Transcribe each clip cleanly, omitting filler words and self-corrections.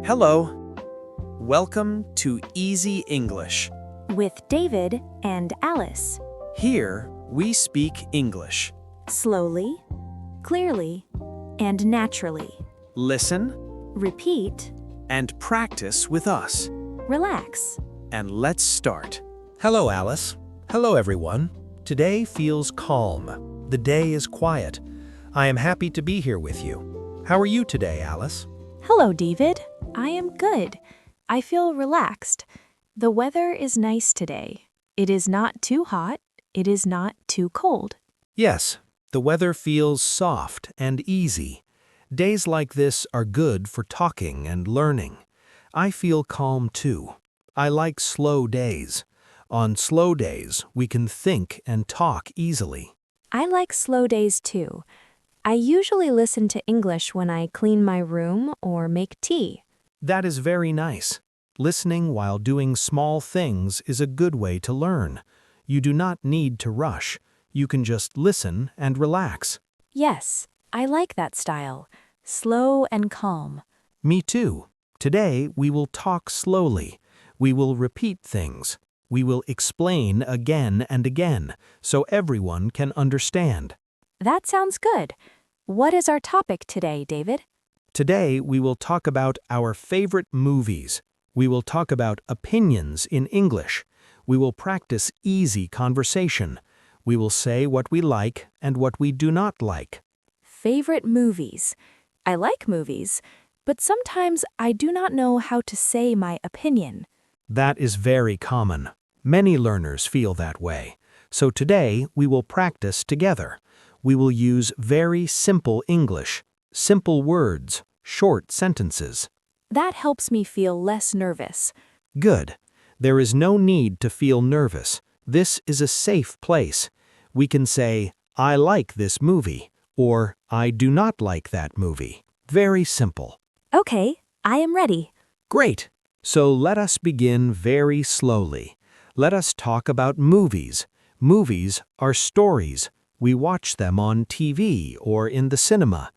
Hello. Welcome to Easy English. With David and Alice. Here, we speak English. Slowly, clearly, and naturally. Listen Repeat, and practice with us. relax. And let's start. Hello, Alice. Hello, everyone. Today feels calm. The day is quiet. I am happy to be here with you. How are you today, Alice? Hello, David. I am good. I feel relaxed. The weather is nice today. It is not too hot. It is not too cold. Yes, the weather feels soft and easy. Days like this are good for talking and learning. I feel calm too. I like slow days. On slow days, we can think and talk easily. I like slow days too. I usually listen to English when I clean my room or make tea. That is very nice. Listening while doing small things is a good way to learn. You do not need to rush. You can just listen and relax. Yes, I like that style. Slow and calm. Me too. Today, we will talk slowly. We will repeat things. We will explain again and again so everyone can understand. That sounds good. What is our topic today, David? Today, we will talk about our favorite movies. We will talk about opinions in English. We will practice easy conversation. We will say what we like and what we do not like. Favorite movies. I like movies, but sometimes I do not know how to say my opinion. That is very common. Many learners feel that way. So today, we will practice together. We will use very simple English, simple words, short sentences. That helps me feel less nervous. Good. There is no need to feel nervous. This is a safe place. We can say, I like this movie, or I do not like that movie. Very simple. Okay, I am ready. Great. So let us begin very slowly. Let us talk about movies. Movies are stories. We watch them on TV or in the cinema.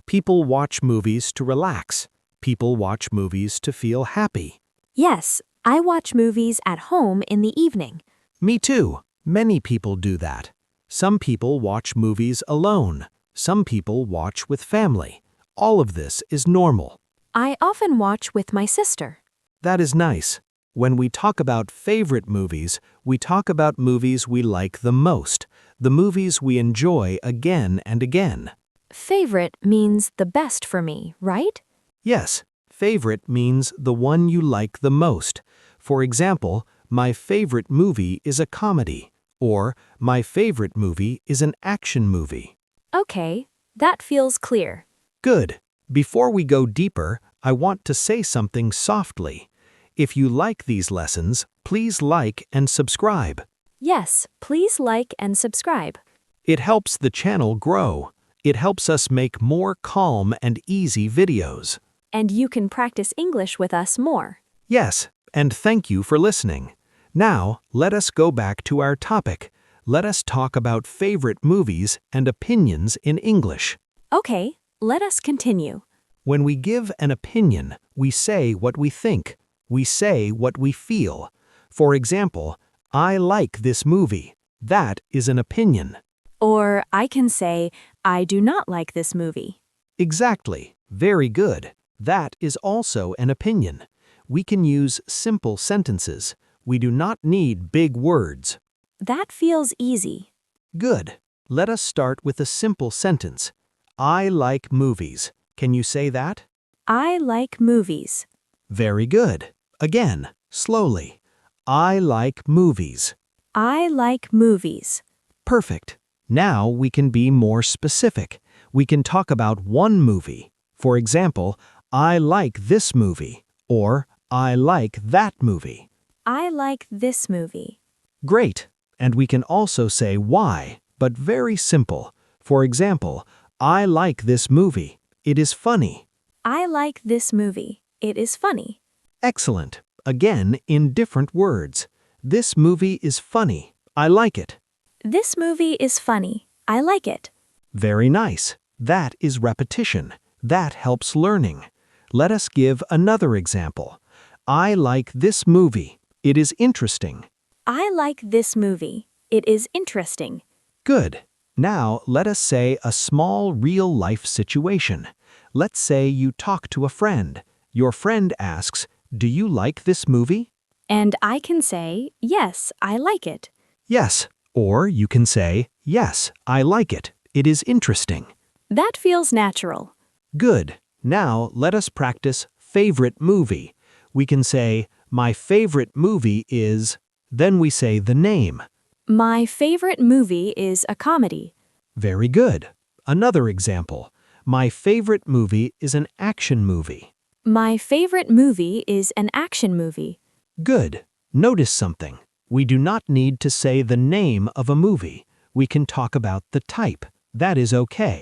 People watch movies to relax. People watch movies to feel happy. Yes, I watch movies at home in the evening. Me too. Many people do that. Some people watch movies alone. Some people watch with family. All of this is normal. I often watch with my sister. That is nice. When we talk about favorite movies, we talk about movies we like the most, the movies we enjoy again and again. Favorite means the best for me, right? Yes, favorite means the one you like the most. For example, my favorite movie is a comedy, or my favorite movie is an action movie. Okay, that feels clear. Good. Before we go deeper, I want to say something softly. If you like these lessons, please like and subscribe. Yes, please like and subscribe. It helps the channel grow. It helps us make more calm and easy videos. And you can practice English with us more. Yes, and thank you for listening. Now, let us go back to our topic. Let us talk about favorite movies and opinions in English. Okay, let us continue. When we give an opinion, we say what we think. We say what we feel. For example, I like this movie. That is an opinion. Or I can say, I do not like this movie. Exactly. Very good. That is also an opinion. We can use simple sentences. We do not need big words. That feels easy. Good. Let us start with a simple sentence. I like movies. Can you say that? I like movies. Very good. Again, slowly. I like movies. I like movies. Perfect. Now we can be more specific. We can talk about one movie. For example, I like this movie, or I like that movie. I like this movie. Great. And we can also say why, but very simple. For example, I like this movie. It is funny. I like this movie. It is funny. Excellent. Again, in different words. This movie is funny. I like it. This movie is funny. I like it. Very nice. That is repetition. That helps learning. let us give another example. I like this movie. It is interesting. I like this movie. It is interesting. Good. Now, let us say a small real-life situation. Let's say you talk to a friend. Your friend asks, "Do you like this movie?" And I can say, yes, I like it. Yes. Or you can say, "Yes, I like it. It is interesting." That feels natural. Good. Now, let us practice favorite movie. We can say, "My favorite movie is," then we say the name. My favorite movie is a comedy. Very good. Another example. My favorite movie is an action movie. My favorite movie is an action movie. Good. Notice something. We do not need to say the name of a movie. We can talk about the type. That is okay.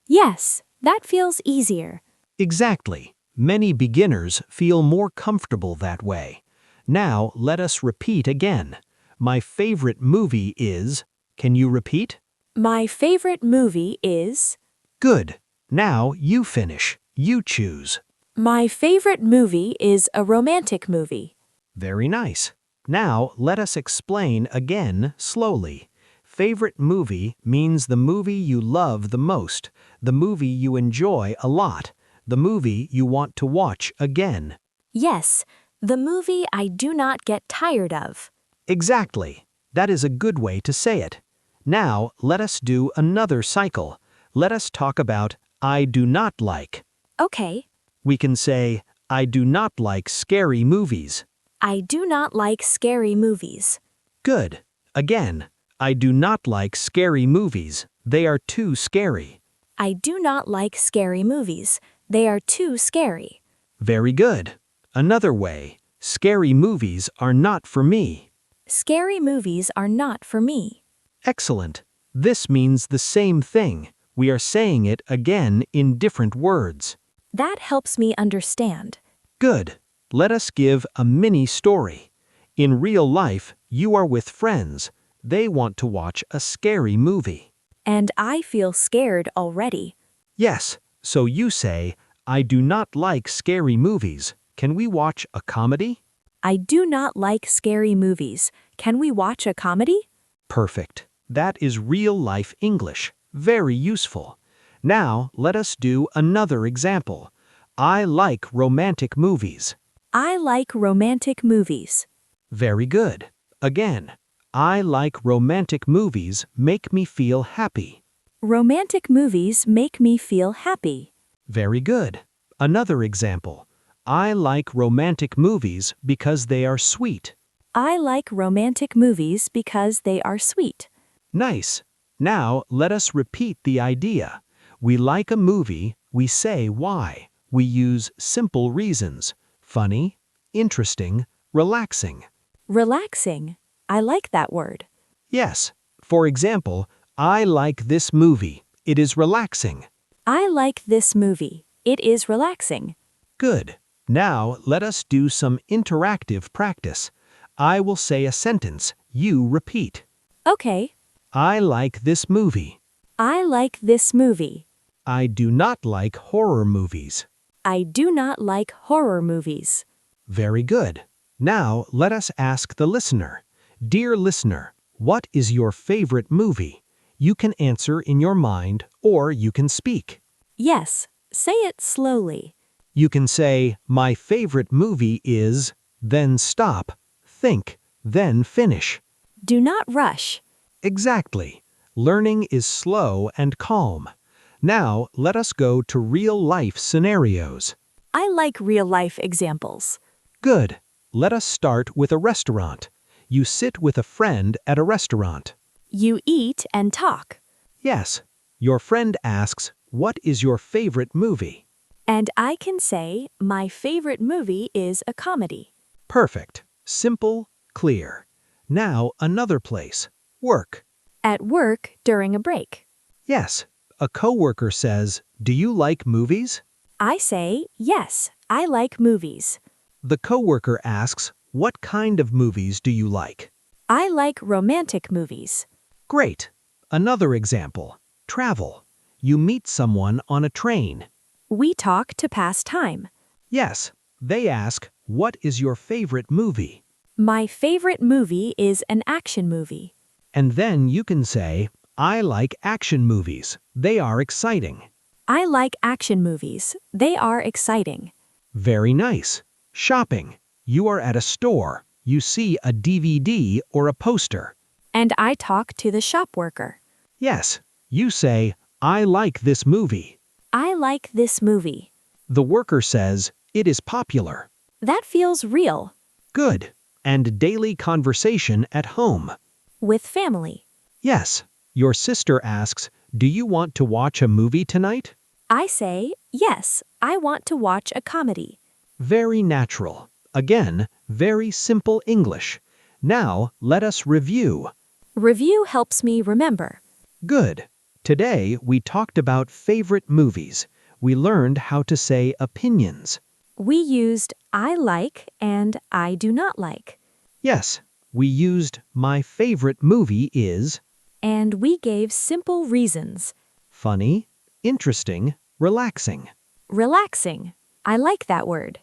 Yes, that feels easier. Exactly. Many beginners feel more comfortable that way. Now, let us repeat again. My favorite movie is. Can you repeat? My favorite movie is. Good. Now you finish. You choose. My favorite movie is a romantic movie. Very nice. Now, let us explain again slowly. Favorite movie means the movie you love the most, the movie you enjoy a lot, the movie you want to watch again. Yes, the movie I do not get tired of. Exactly. That is a good way to say it. Now, let us do another cycle. Let us talk about I do not like. Okay. We can say, I do not like scary movies. I do not like scary movies. Good. Again, I do not like scary movies. They are too scary. I do not like scary movies. They are too scary. Very good. Another way, scary movies are not for me. Scary movies are not for me. Excellent. This means the same thing. We are saying it again in different words. That helps me understand. Good. Let us give a mini story. In real life, you are with friends. They want to watch a scary movie. And I feel scared already. Yes, so you say, I do not like scary movies. Can we watch a comedy? I do not like scary movies. Can we watch a comedy? Perfect. That is real-life English. Very useful. Now, let us do another example. I like romantic movies. I like romantic movies. Very good. Again, I like romantic movies make me feel happy. Romantic movies make me feel happy. Very good. Another example. I like romantic movies because they are sweet. I like romantic movies because they are sweet. Nice. Now, let us repeat the idea. We like a movie, we say why. We use simple reasons. Funny, interesting, relaxing. Relaxing. I like that word. Yes. For example, I like this movie. It is relaxing. I like this movie. It is relaxing. Good. Now, let us do some interactive practice. I will say a sentence. You repeat. Okay. I like this movie. I like this movie. I do not like horror movies. I do not like horror movies. Very good. Now, let us ask the listener. Dear listener, what is your favorite movie? You can answer in your mind or you can speak. Yes, say it slowly. You can say, my favorite movie is, then stop, think, then finish. Do not rush. Exactly. Learning is slow and calm. Now, let us go to real-life scenarios. I like real-life examples. Good. Let us start with a restaurant. You sit with a friend at a restaurant. You eat and talk. Yes. Your friend asks, what is your favorite movie? And I can say, my favorite movie is a comedy. Perfect. Simple, clear. Now, another place. Work. At work during a break. Yes. A coworker says, do you like movies? I say, yes, I like movies. The coworker asks, what kind of movies do you like? I like romantic movies. Great. Another example. Travel. You meet someone on a train. We talk to pass time. Yes, they ask, what is your favorite movie? My favorite movie is an action movie. And then you can say, I like action movies. They are exciting. I like action movies. They are exciting. Very nice. Shopping. You are at a store. You see a DVD or a poster. And I talk to the shop worker. Yes, you say, I like this movie. I like this movie. The worker says, it is popular. That feels real. Good. And daily conversation at home. With family. Yes. Your sister asks, do you want to watch a movie tonight? I say, yes, I want to watch a comedy. Very natural. Again, very simple English. Now, let us review. Review helps me remember. Good. Today, we talked about favorite movies. We learned how to say opinions. We used I like and I do not like. Yes, we used my favorite movie is And we gave simple reasons. funny, interesting, relaxing. Relaxing. I like that word.